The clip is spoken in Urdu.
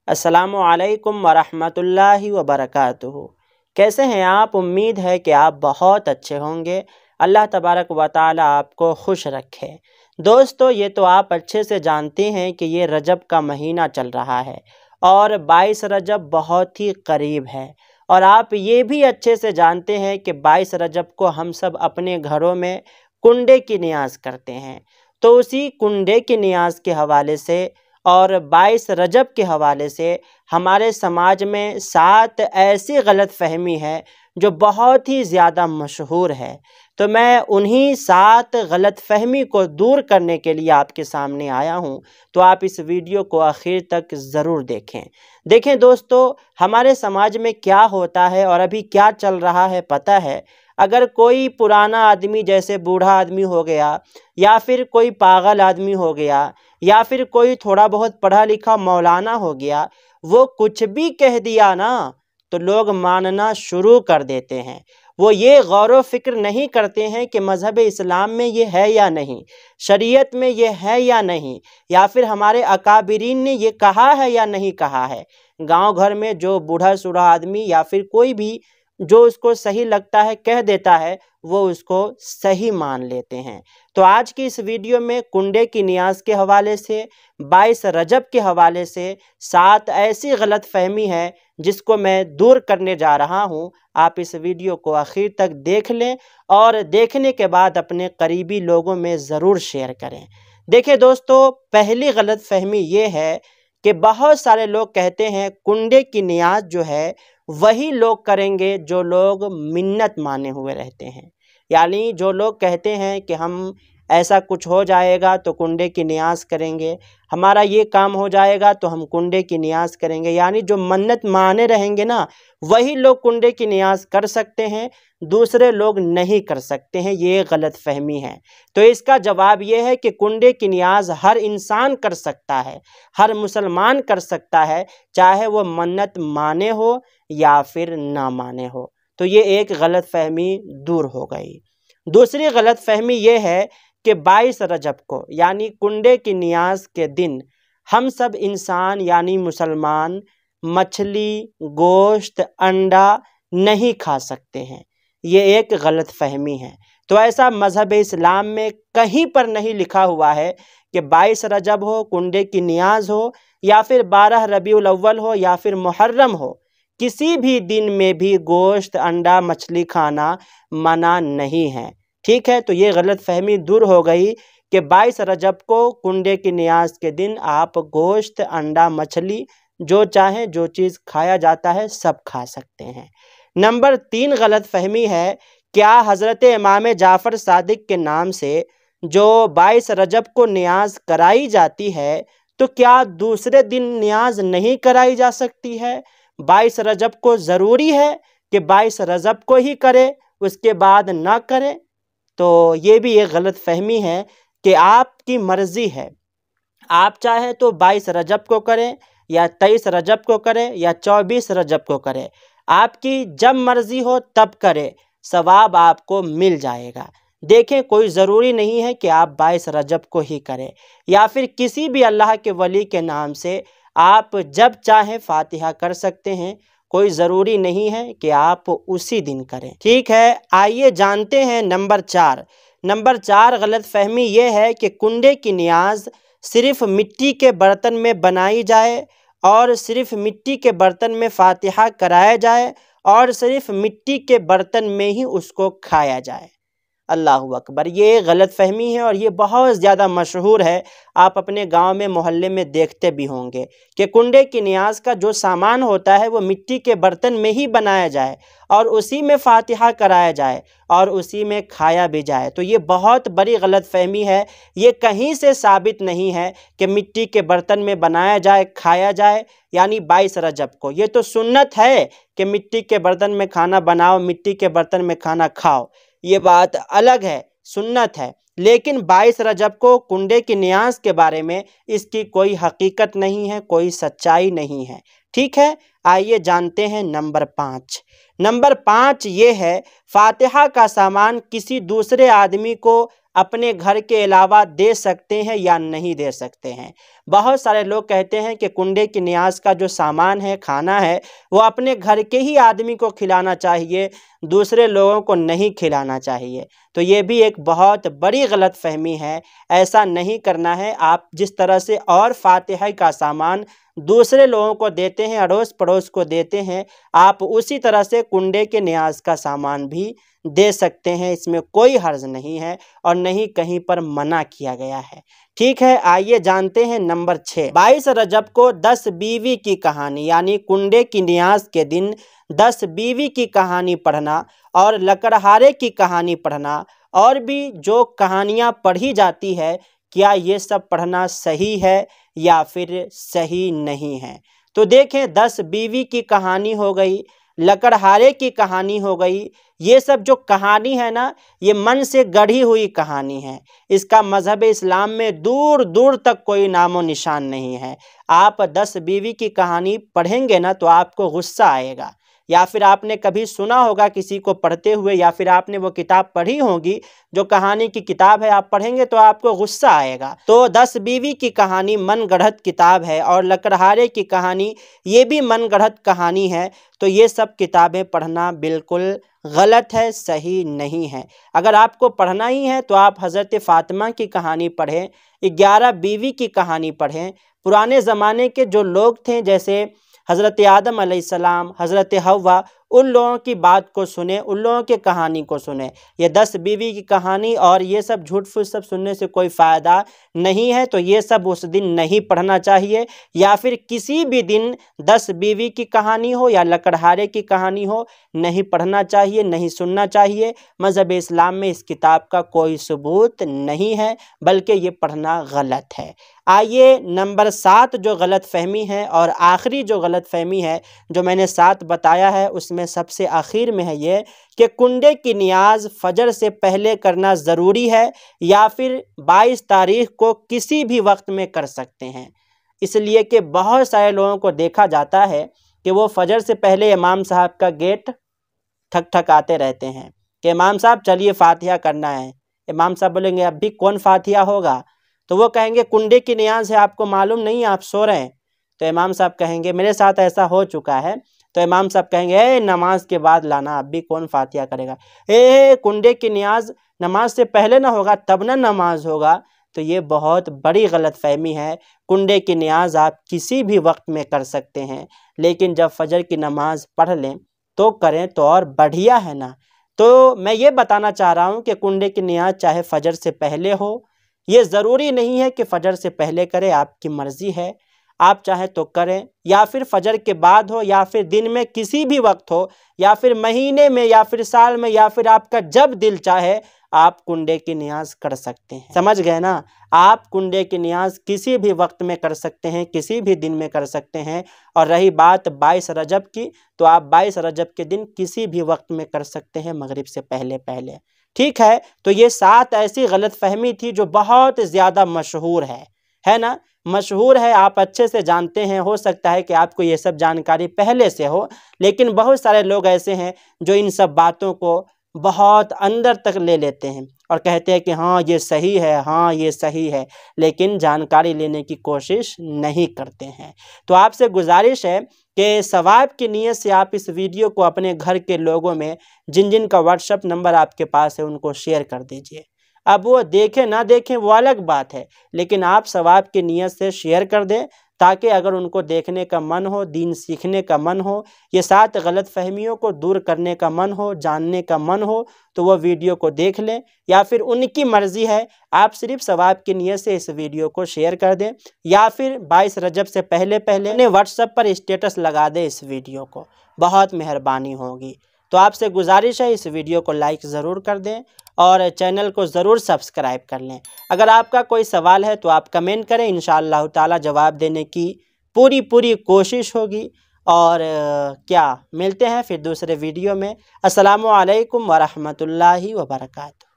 السلام علیکم ورحمۃ اللہ وبرکاتہ۔ کیسے ہیں آپ؟ امید ہے کہ آپ بہت اچھے ہوں گے۔ اللہ تبارک و تعالی آپ کو خوش رکھے۔ دوستو، یہ تو آپ اچھے سے جانتے ہیں کہ یہ رجب کا مہینہ چل رہا ہے اور 22 رجب بہت ہی قریب ہے، اور آپ یہ بھی اچھے سے جانتے ہیں کہ 22 رجب کو ہم سب اپنے گھروں میں کنڈے کی نیاز کرتے ہیں۔ تو اسی کنڈے کی نیاز کے حوالے سے اور 22 رجب کے حوالے سے ہمارے سماج میں 7 ایسی غلط فہمی ہے جو بہت ہی زیادہ مشہور ہے۔ تو میں انہی 7 غلط فہمی کو دور کرنے کے لیے آپ کے سامنے آیا ہوں، تو آپ اس ویڈیو کو آخر تک ضرور دیکھیں دوستو، ہمارے سماج میں کیا ہوتا ہے اور ابھی کیا چل رہا ہے پتہ ہے؟ اگر کوئی پرانا آدمی جیسے بوڑھا آدمی ہو گیا، یا پھر کوئی پاگل آدمی ہو گیا، یا پھر کوئی تھوڑا بہت پڑھا لکھا مولانا ہو گیا، وہ کچھ بھی کہہ دیا نا تو لوگ ماننا شروع کر دیتے ہیں۔ وہ یہ غور و فکر نہیں کرتے ہیں کہ مذہب اسلام میں یہ ہے یا نہیں، شریعت میں یہ ہے یا نہیں، یا پھر ہمارے اکابرین نے یہ کہا ہے یا نہیں کہا ہے۔ گاؤں گھر میں جو بوڑھا سوڑھا آدمی یا پھر کوئی بھی جو اس کو صحیح لگتا ہے کہہ دیتا ہے، وہ اس کو صحیح مان لیتے ہیں۔ تو آج کی اس ویڈیو میں کنڈے کی نیاز کے حوالے سے، 22 رجب کے حوالے سے 7 ایسی غلط فہمی ہے جس کو میں دور کرنے جا رہا ہوں۔ آپ اس ویڈیو کو آخر تک دیکھ لیں اور دیکھنے کے بعد اپنے قریبی لوگوں میں ضرور شیئر کریں۔ دیکھیں دوستو، پہلی غلط فہمی یہ ہے کہ بہت سارے لوگ کہتے ہیں کنڈے کی نیاز جو ہے وہی لوگ کریں گے جو لوگ منت مانے ہوئے رہتے ہیں، یعنی جو لوگ کہتے ہیں کہ ہم ایسا کچھ ہو جائے گا تو کنڈے کی نیاز کریں گے، ہمارا یہ کام ہو جائے گا تو ہم کنڈے کی نیاز کریں گے، یعنی جو منت مانے رہیں گے نا وہی لوگ کنڈے کی نیاز کر سکتے ہیں، دوسرے لوگ نہیں کر سکتے ہیں۔ یہ غلط فہمی ہے۔ تو اس کا جواب یہ ہے کہ کنڈے کی نیاز ہر انسان کر سکتا ہے، ہر مسلمان کر سکتا ہے، چاہے وہ منت مانے ہو یا پھر نہ مانے ہو۔ تو یہ ایک غلط فہمی دور ہو گئی۔ دوسری غلط فہمی یہ ہے کہ 22 رجب کو یعنی کنڈے کی نیاز کے دن ہم سب انسان یعنی مسلمان مچھلی، گوشت، انڈا نہیں کھا سکتے ہیں۔ یہ ایک غلط فہمی ہے۔ تو ایسا مذہب اسلام میں کہیں پر نہیں لکھا ہوا ہے کہ 22 رجب ہو، کنڈے کی نیاز ہو، یا پھر 12 ربیع الاول ہو، یا پھر محرم ہو، کسی بھی دن میں بھی گوشت، انڈا، مچھلی کھانا منع نہیں ہے۔ ٹھیک ہے، تو یہ غلط فہمی دور ہو گئی کہ 22 رجب کو کنڈے کی نیاز کے دن آپ گوشت، انڈا، مچھلی جو چاہیں، جو چیز کھایا جاتا ہے سب کھا سکتے ہیں۔ نمبر 3 غلط فہمی ہے، کیا حضرت امام جعفر صادق کے نام سے جو 22 رجب کو نیاز کرائی جاتی ہے تو کیا دوسرے دن نیاز نہیں کرائی جا سکتی ہے؟ 22 رجب کو ضروری ہے کہ 22 رجب کو ہی کرے، اس کے بعد نہ کرے؟ تو یہ بھی ایک غلط فہمی ہے کہ آپ کی مرضی ہے، آپ چاہیں تو 22 رجب کو کریں، یا 23 رجب کو کریں، یا 24 رجب کو کریں، آپ کی جب مرضی ہو تب کریں، ثواب آپ کو مل جائے گا۔ دیکھیں، کوئی ضروری نہیں ہے کہ آپ 22 رجب کو ہی کریں، یا پھر کسی بھی اللہ کے ولی کے نام سے آپ جب چاہیں فاتحہ کر سکتے ہیں، کوئی ضروری نہیں ہے کہ آپ اسی دن کریں۔ ٹھیک ہے، آئیے جانتے ہیں نمبر 4 غلط فہمی یہ ہے کہ کنڈے کی نیاز صرف مٹی کے برتن میں بنائی جائے، اور صرف مٹی کے برتن میں فاتحہ کرایا جائے، اور صرف مٹی کے برتن میں ہی اس کو کھایا جائے۔ اللہ اکبر، یہ غلط فہمی ہے اور یہ بہت زیادہ مشہور ہے۔ آپ اپنے گاؤں میں محلے میں دیکھتے بھی ہوں گے کہ کنڈے کی نیاز کا جو سامان ہوتا ہے وہ مٹی کے برتن میں ہی بنایا جائے، اور اسی میں فاتحہ کرایا جائے، اور اسی میں کھایا بھی جائے۔ تو یہ بہت بڑی غلط فہمی ہے۔ یہ کہیں سے ثابت نہیں ہے کہ مٹی کے برتن میں بنایا جائے، کھایا جائے، یعنی 22 رجب کو۔ یہ تو سنت ہے کہ مٹی کے برتن میں کھانا بناؤ، مٹی کے برتن میں کھانا کھاؤ، یہ بات الگ ہے، سنت ہے۔ لیکن 22 رجب کو کنڈے کی نیاز کے بارے میں اس کی کوئی حقیقت نہیں ہے، کوئی سچائی نہیں ہے۔ ٹھیک ہے، آئیے جانتے ہیں نمبر 5 یہ ہے، فاتحہ کا سامان کسی دوسرے آدمی کو اپنے گھر کے علاوہ دے سکتے ہیں یا نہیں دے سکتے ہیں۔ بہت سارے لوگ کہتے ہیں کہ کنڈے کی نیاز کا جو سامان ہے، کھانا ہے، وہ اپنے گھر کے ہی آدمی کو کھلانا چاہیے، دوسرے لوگوں کو نہیں کھلانا چاہیے۔ تو یہ بھی ایک بہت بڑی غلط فہمی ہے، ایسا نہیں کرنا ہے۔ آپ جس طرح سے اور فاتحہ کا سامان دوسرے لوگوں کو دیتے ہیں، اڑوس پڑوس کو دیتے ہیں، آپ اسی طرح سے کنڈے کے نیاز کا سامان بھی دے سکتے ہیں، اس میں کوئی حرج نہیں ہے اور نہیں کہیں پر منع کیا گیا ہے۔ ٹھیک ہے، آئیے جانتے ہیں نمبر 6، 22 رجب کو 10 بیوی کی کہانی، یعنی کنڈے کی نیاز کے دن 10 بیوی کی کہانی پڑھنا اور لکڑہارے کی کہانی پڑھنا اور بھی جو کہانیاں پڑھی جاتی ہے، کیا یہ سب پڑھنا صحیح ہے یا پھر صحیح نہیں ہے؟ تو دیکھیں، 10 بیوی کی کہانی ہو گئی، لکڑہارے کی کہانی ہو گئی، یہ سب جو کہانی ہے نا، یہ من سے گڑھی ہوئی کہانی ہے، اس کا مذہب اسلام میں دور دور تک کوئی نام و نشان نہیں ہے۔ آپ 10 بیوی کی کہانی پڑھیں گے نا تو آپ کو غصہ آئے گا، یا پھر آپ نے کبھی سنا ہوگا کسی کو پڑھتے ہوئے، یا پھر آپ نے وہ کتاب پڑھی ہوگی جو کہانی کی کتاب ہے، آپ پڑھیں گے تو آپ کو غصہ آئے گا۔ تو 10 بیوی کی کہانی من گڑھت کتاب ہے، اور لکڑہارے کی کہانی یہ بھی من گڑھت کہانی ہے، تو یہ سب کتابیں پڑھنا بالکل غلط ہے، صحیح نہیں ہے۔ اگر آپ کو پڑھنا ہی ہے تو آپ حضرت فاطمہ کی کہانی پڑھیں، 11 بیوی کی کہانی پڑھیں۔ پرانے زمانے کے جو لوگ تھے، جیسے حضرت آدم علیہ السلام، حضرت حوا، ان لوگوں کی بات کو سنیں، ان لوگوں کی کہانی کو سنیں۔ یہ 10 بیوی کی کہانی اور یہ سب جھوٹ فوٹ سب سننے سے کوئی فائدہ نہیں ہے، تو یہ سب اس دن نہیں پڑھنا چاہیے، یا پھر کسی بھی دن 10 بیوی کی کہانی ہو یا لکڑہارے کی کہانی ہو، نہیں پڑھنا چاہیے، نہیں سننا چاہیے۔ مذہب اسلام میں اس کتاب کا کوئی ثبوت نہیں ہے، بلکہ یہ پڑھنا غلط ہے۔ آئیے نمبر 7 جو غلط فہمی ہے اور آخری جو غلط فہمی ہے، جو میں نے 7 بتایا ہے، اس میں سب سے آخر میں ہے یہ کہ کنڈے کی نیاز فجر سے پہلے کرنا ضروری ہے یا پھر 22 تاریخ کو کسی بھی وقت میں کر سکتے ہیں۔ اس لیے کہ بہت سارے لوگوں کو دیکھا جاتا ہے کہ وہ فجر سے پہلے امام صاحب کا گیٹ ٹھک ٹھکاتے رہتے ہیں کہ امام صاحب چلیے فاتحہ کرنا ہے۔ امام صاحب بولیں گے اب بھی کون فاتحہ ہوگا؟ تو وہ کہیں گے کنڈے کی نیاز ہے، آپ کو معلوم نہیں، آپ سو رہے ہیں۔ تو امام صاحب کہیں گے میرے ساتھ ایسا ہو چکا ہے، تو امام صاحب کہیں گے اے نماز کے بعد لانا، اب بھی کون فاتحہ کرے گا؟ کنڈے کی نیاز نماز سے پہلے نہ ہوگا تب نہ نماز ہوگا۔ تو یہ بہت بڑی غلط فہمی ہے۔ کنڈے کی نیاز آپ کسی بھی وقت میں کر سکتے ہیں، لیکن جب فجر کی نماز پڑھ لیں تو کریں تو اور بڑھیا ہے نا۔ تو میں یہ بتانا چاہ رہا ہوں کہ کنڈے کی نیاز چاہے فجر سے پہلے ہو، یہ ضروری نہیں ہے کہ فجر سے پہلے کرے، آپ کی مرضی ہے، آپ چاہیں تو کریں، یا پھر فجر کے بعد ہو، یا پھر دن میں کسی بھی وقت ہو، یا پھر مہینے میں، یا پھر سال میں، یا پھر آپ کا جب دل چاہے آپ کنڈے کی نیاز کر سکتے ہیں۔ سمجھ گئے نا؟ آپ کنڈے کی نیاز کسی بھی وقت میں کر سکتے ہیں، کسی بھی دن میں کر سکتے ہیں۔ اور رہی بات 22 رجب کی، تو آپ 22 رجب کے دن کسی بھی وقت میں کر سکتے ہیں، مغرب سے پہلے پہلے۔ ٹھیک ہے، تو یہ 7 ایسی غلط فہمی تھی جو بہت زیادہ مشہور ہے نا؟ مشہور ہے، آپ اچھے سے جانتے ہیں، ہو سکتا ہے کہ آپ کو یہ سب جانکاری پہلے سے ہو، لیکن بہت سارے لوگ ایسے ہیں جو ان سب باتوں کو بہت اندر تک لے لیتے ہیں اور کہتے ہیں کہ ہاں یہ صحیح ہے، ہاں یہ صحیح ہے، لیکن جانکاری لینے کی کوشش نہیں کرتے ہیں۔ تو آپ سے گزارش ہے کہ ثواب کی نیت سے آپ اس ویڈیو کو اپنے گھر کے لوگوں میں، جن جن کا واٹس ایپ نمبر آپ کے پاس ہے، ان کو شیئر کر دیجئے۔ اب وہ دیکھیں نہ دیکھیں وہ الگ بات ہے، لیکن آپ ثواب کی نیت سے شیئر کر دیں، تاکہ اگر ان کو دیکھنے کا من ہو، دین سیکھنے کا من ہو، یہ 7 غلط فہمیوں کو دور کرنے کا من ہو، جاننے کا من ہو، تو وہ ویڈیو کو دیکھ لیں، یا پھر ان کی مرضی ہے، آپ صرف ثواب کی نیت سے اس ویڈیو کو شیئر کر دیں، یا پھر 22 رجب سے پہلے اپنے واٹس ایپ پر اسٹیٹس لگا دیں اس ویڈیو کو، بہت مہربانی ہوگی۔ تو آپ سے گزارش ہے اس ویڈیو کو لائک ضرور کر دیں اور چینل کو ضرور سبسکرائب کر لیں۔ اگر آپ کا کوئی سوال ہے تو آپ کمنٹ کریں، انشاءاللہ تعالی جواب دینے کی پوری کوشش ہوگی۔ اور کیا ملتے ہیں پھر دوسرے ویڈیو میں۔ السلام علیکم ورحمۃ اللہ وبرکاتہ۔